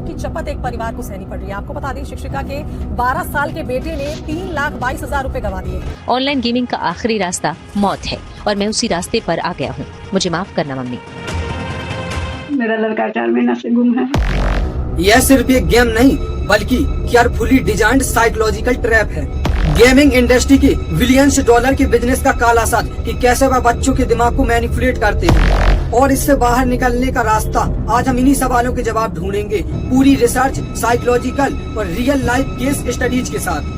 की चपत एक परिवार को सहनी पड़ रही है। आपको बता दें, शिक्षिका के 12 साल के बेटे ने 3,22,000 रुपए गंवा दिए। ऑनलाइन गेमिंग का आखिरी रास्ता मौत है और मैं उसी रास्ते पर आ गया हूँ। मुझे माफ करना मम्मी। मेरा लड़का 4 महीना से गुम है। यह सिर्फ एक गेम नहीं बल्कि केयरफुली डिजाइंड साइकोलॉजिकल ट्रैप है। गेमिंग इंडस्ट्री के बिलियंस डॉलर के बिजनेस का काला साथ कि कैसे वह बच्चों के दिमाग को मैनिपुलेट करते हैं और इससे बाहर निकलने का रास्ता। आज हम इन्हीं सवालों के जवाब ढूंढेंगे, पूरी रिसर्च, साइकोलॉजिकल और रियल लाइफ केस स्टडीज के साथ।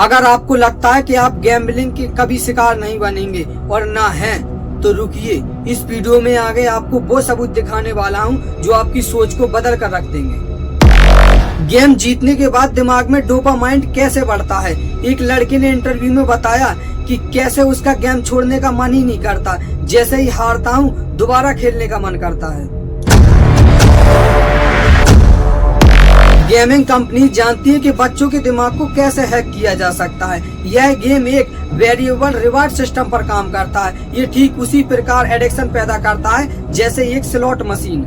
अगर आपको लगता है कि आप गैम्बलिंग के कभी शिकार नहीं बनेंगे और ना हैं, तो रुकिए। इस वीडियो में आगे आपको वो सबूत दिखाने वाला हूं जो आपकी सोच को बदल कर रख देंगे। गेम जीतने के बाद दिमाग में डोपामाइन कैसे बढ़ता है। एक लड़के ने इंटरव्यू में बताया कि कैसे उसका गेम छोड़ने का मन ही नहीं करता, जैसे ही हारता हूँ दोबारा खेलने का मन करता है। गेमिंग कंपनी जानती है कि बच्चों के दिमाग को कैसे हैक किया जा सकता है। यह गेम एक वेरिएबल रिवार्ड सिस्टम पर काम करता है। ये ठीक उसी प्रकार एडिक्शन पैदा करता है जैसे एक स्लॉट मशीन।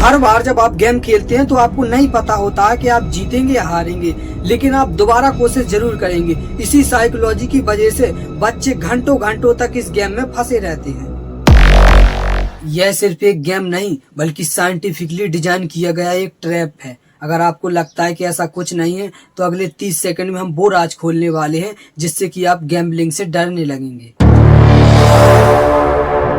हर बार जब आप गेम खेलते हैं तो आपको नहीं पता होता है कि आप जीतेंगे या हारेंगे, लेकिन आप दोबारा कोशिश जरूर करेंगे। इसी साइकोलॉजी की वजह से बच्चे घंटों घंटों तक इस गेम में फंसे रहते हैं। यह सिर्फ एक गेम नहीं बल्कि साइंटिफिकली डिजाइन किया गया एक ट्रैप है। अगर आपको लगता है कि ऐसा कुछ नहीं है तो अगले 30 सेकंड में हम वो राज खोलने वाले हैं जिससे कि आप गैम्बलिंग से डरने लगेंगे।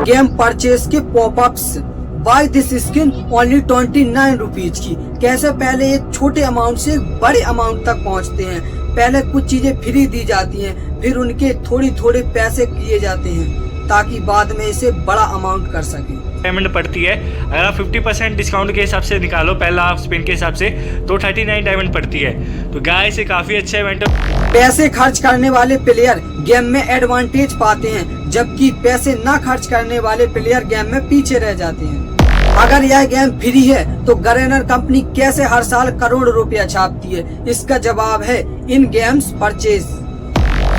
गेम परचेस के popups. Buy this skin only 29 rupees की। कैसे पहले एक छोटे अमाउंट से बड़े अमाउंट तक पहुंचते हैं। पहले कुछ चीजें फ्री दी जाती हैं, फिर उनके थोड़े पैसे किए जाते हैं ताकि बाद में इसे बड़ा अमाउंट कर सकें। पेमेंट पड़ती है। अगर आप 50% डिस्काउंट के हिसाब से निकालो पहला हाफ स्पिन के हिसाब से तो 39 डायमंड पड़ती है। तो गाइस ये काफी अच्छा इवेंट है। पैसे खर्च करने वाले प्लेयर गेम में एडवांटेज पाते हैं, जबकि पैसे ना खर्च करने वाले प्लेयर गेम में पीछे रह जाते हैं। अगर यह गेम फ्री है तो गैरेनर कंपनी कैसे हर साल करोड़ रुपया छापती है? इसका जवाब है इन गेम्स परचेज।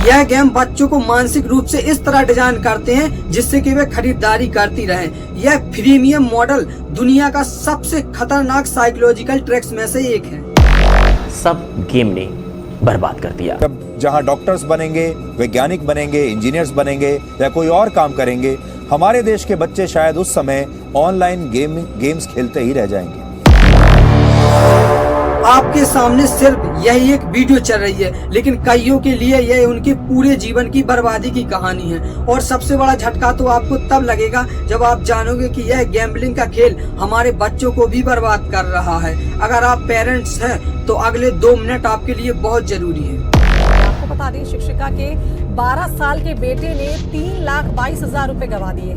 यह गेम बच्चों को मानसिक रूप से इस तरह डिजाइन करते हैं जिससे कि वे खरीदारी करती रहें। यह फ्रीमियम मॉडल दुनिया का सबसे खतरनाक साइकोलॉजिकल ट्रिक्स में से एक है। सब गेम ने बर्बाद कर दिया। जब जहां डॉक्टर्स बनेंगे, वैज्ञानिक बनेंगे, इंजीनियर्स बनेंगे या कोई और काम करेंगे, हमारे देश के बच्चे शायद उस समय ऑनलाइन गेम्स खेलते ही रह जाएंगे। आपके सामने सिर्फ यही एक वीडियो चल रही है, लेकिन कईयों के लिए यह उनके पूरे जीवन की बर्बादी की कहानी है। और सबसे बड़ा झटका तो आपको तब लगेगा जब आप जानोगे कि यह गैम्बलिंग का खेल हमारे बच्चों को भी बर्बाद कर रहा है। अगर आप पेरेंट्स हैं तो अगले 2 मिनट आपके लिए बहुत जरूरी है। आपको बता दें, शिक्षिका के 12 साल के बेटे ने 3,22,000 रुपए गंवा दिए।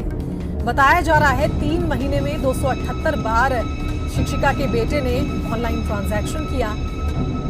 बताया जा रहा है 3 महीने में 278 बार शिक्षिका के बेटे ने ऑनलाइन ट्रांजैक्शन किया।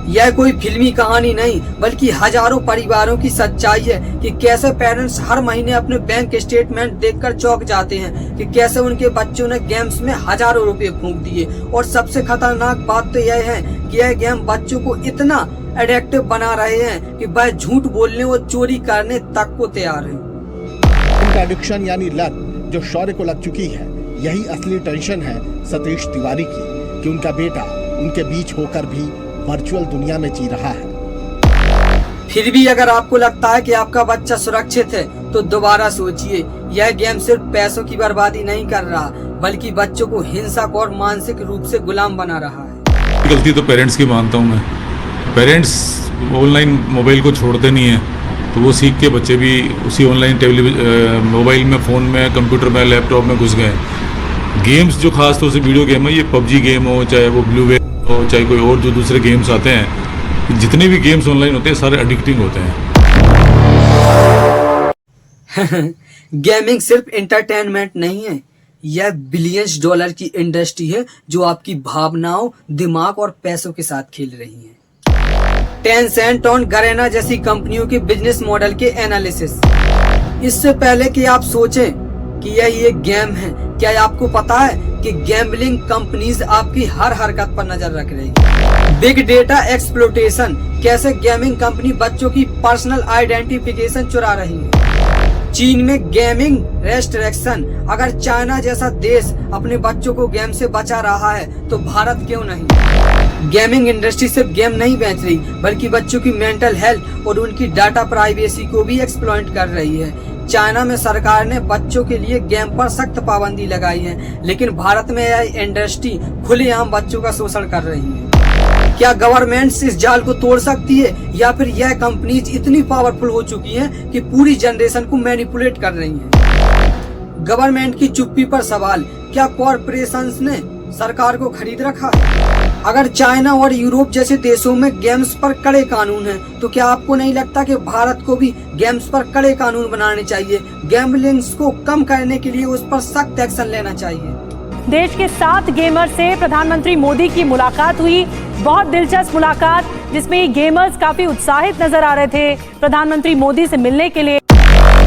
यह कोई फिल्मी कहानी नहीं बल्कि हजारों परिवारों की सच्चाई है कि कैसे पेरेंट्स हर महीने अपने बैंक स्टेटमेंट देखकर चौंक जाते हैं कि कैसे उनके बच्चों ने गेम्स में हजारों रुपए फूंक दिए। और सबसे खतरनाक बात तो यह है कि यह गेम बच्चों को इतना एडिक्टिव बना रहे हैं कि वह झूठ बोलने और चोरी करने तक को तैयार है। उनका एडिक्शन यानी लत जो शौर्य को लग चुकी है, यही असली टेंशन है सतीश तिवारी की कि उनका बेटा उनके बीच होकर भी वर्चुअल दुनिया में जी रहा है। फिर भी अगर आपको लगता है कि आपका बच्चा सुरक्षित है तो दोबारा सोचिए। यह गेम सिर्फ पैसों की बर्बादी नहीं कर रहा बल्कि बच्चों को हिंसक और मानसिक रूप से गुलाम बना रहा है। गलती तो पेरेंट्स की मानता हूँ मैं। पेरेंट्स ऑनलाइन मोबाइल को छोड़ते नहीं है तो वो सीख के बच्चे भी उसी ऑनलाइन मोबाइल में, फ़ोन में, कंप्यूटर में, लैपटॉप में घुस गए। गेम्स जो खास तौर से वीडियो गेम है, ये पबजी गेम हो, चाहे वो ब्लू वेल हो, चाहे कोई और जो दूसरे गेम्स आते हैं, जितने भी गेम्स ऑनलाइन होते हैं सारे एडिक्टिंग होते हैं। गेमिंग सिर्फ एंटरटेनमेंट नहीं है, यह बिलियंस डॉलर की इंडस्ट्री है जो आपकी भावनाओं, दिमाग और पैसों के साथ खेल रही है। टेंसेंट और गैरेना जैसी कंपनियों के बिजनेस मॉडल के एनालिसिस। इससे पहले कि आप सोचें कि यह एक गेम है। क्या आपको पता है कि गैम्बलिंग कंपनीज आपकी हर हरकत पर नजर रख रही है। बिग डेटा एक्सप्लोटेशन, कैसे गेमिंग कंपनी बच्चों की पर्सनल आइडेंटिफिकेशन चुरा रही है। चीन में गेमिंग रेस्ट्रिक्शन, अगर चाइना जैसा देश अपने बच्चों को गेम से बचा रहा है तो भारत क्यों नहीं। गेमिंग इंडस्ट्री सिर्फ गेम नहीं बेच रही बल्कि बच्चों की मेंटल हेल्थ और उनकी डाटा प्राइवेसी को भी एक्सप्लॉइट कर रही है। चाइना में सरकार ने बच्चों के लिए गेम पर सख्त पाबंदी लगाई है, लेकिन भारत में यह इंडस्ट्री खुलेआम बच्चों का शोषण कर रही है। क्या गवर्नमेंट्स इस जाल को तोड़ सकती है या फिर यह कंपनीज इतनी पावरफुल हो चुकी हैं कि पूरी जनरेशन को मैनिपुलेट कर रही हैं। गवर्नमेंट की चुप्पी पर सवाल, क्या कॉरपोरेशंस ने सरकार को खरीद रखा है। अगर चाइना और यूरोप जैसे देशों में गेम्स पर कड़े कानून हैं, तो क्या आपको नहीं लगता कि भारत को भी गेम्स पर कड़े कानून बनाने चाहिए। गैम्बलिंग्स को कम करने के लिए उस पर सख्त एक्शन लेना चाहिए। देश के 7 गेमर से प्रधानमंत्री मोदी की मुलाकात हुई। बहुत दिलचस्प मुलाकात, जिसमें गेमर्स काफी उत्साहित नजर आ रहे थे प्रधानमंत्री मोदी से मिलने के लिए।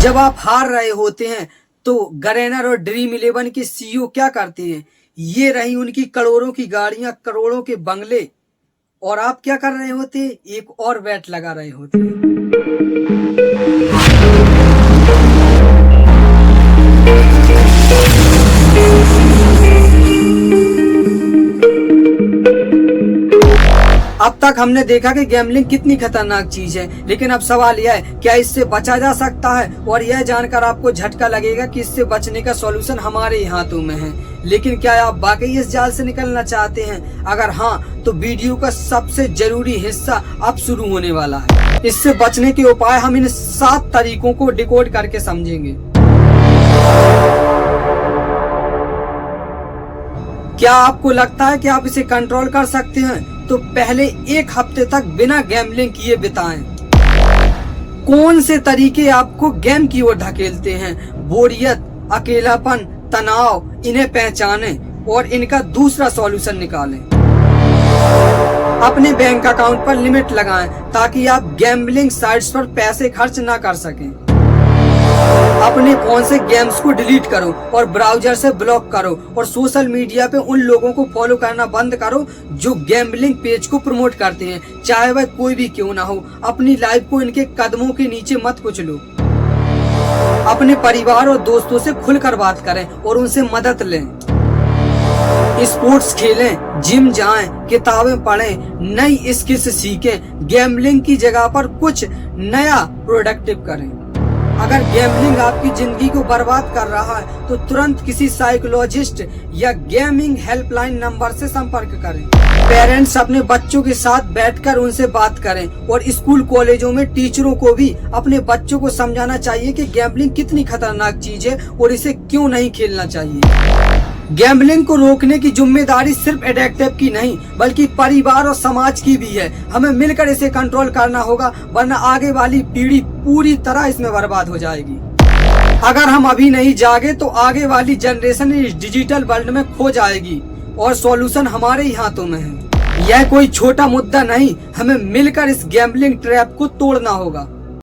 जब आप हार रहे होते हैं तो गरेनर और ड्रीम 11 के सीईओ क्या करते हैं। ये रही उनकी करोड़ों की गाड़ियां, करोड़ों के बंगले, और आप क्या कर रहे होते हैं, एक और बैट लगा रहे होते हैं। अब तक हमने देखा कि गैम्बलिंग कितनी खतरनाक चीज है, लेकिन अब सवाल यह है क्या इससे बचा जा सकता है। और यह जानकर आपको झटका लगेगा कि इससे बचने का सॉल्यूशन हमारे ही हाथों में है। लेकिन क्या आप वाकई इस जाल से निकलना चाहते हैं? अगर हाँ, तो वीडियो का सबसे जरूरी हिस्सा अब शुरू होने वाला है। इससे बचने के उपाय हम इन 7 तरीकों को डिकोड करके समझेंगे। क्या आपको लगता है कि आप इसे कंट्रोल कर सकते हैं? तो पहले 1 हफ्ते तक बिना गैम्बलिंग किए बिताएं। कौन से तरीके आपको गेम की ओर धकेलते हैं? बोरियत, अकेलापन, तनाव, इन्हें पहचानें और इनका दूसरा सॉल्यूशन निकालें। अपने बैंक अकाउंट पर लिमिट लगाएं ताकि आप गैम्बलिंग साइट्स पर पैसे खर्च ना कर सकें। अपने फोन से गेम्स को डिलीट करो और ब्राउजर से ब्लॉक करो, और सोशल मीडिया पे उन लोगों को फॉलो करना बंद करो जो गैम्बलिंग पेज को प्रमोट करते हैं, चाहे वह कोई भी क्यों ना हो। अपनी लाइफ को इनके कदमों के नीचे मत कुचलो। अपने परिवार और दोस्तों से खुलकर बात करें और उनसे मदद लें। स्पोर्ट्स खेलें, जिम जाएं, किताबें पढ़ें, नई स्किल्स सीखें। गैम्बलिंग की जगह पर कुछ नया प्रोडक्टिव करें। अगर गैम्बलिंग आपकी जिंदगी को बर्बाद कर रहा है तो तुरंत किसी साइकोलॉजिस्ट या गेमिंग हेल्पलाइन नंबर से संपर्क करें। पेरेंट्स अपने बच्चों के साथ बैठकर उनसे बात करें, और स्कूल कॉलेजों में टीचरों को भी अपने बच्चों को समझाना चाहिए कि गैम्बलिंग कितनी खतरनाक चीज है और इसे क्यों नहीं खेलना चाहिए। गैम्बलिंग को रोकने की जिम्मेदारी सिर्फ एडिक्टिव की नहीं बल्कि परिवार और समाज की भी है। हमें मिलकर इसे कंट्रोल करना होगा, वरना आगे वाली पीढ़ी पूरी तरह इसमें बर्बाद हो जाएगी। अगर हम अभी नहीं जागे तो आगे वाली जनरेशन इस डिजिटल वर्ल्ड में खो जाएगी, और सॉल्यूशन हमारे ही हाथों में है। यह कोई छोटा मुद्दा नहीं, हमें मिलकर इस गैम्बलिंग ट्रैप को तोड़ना होगा।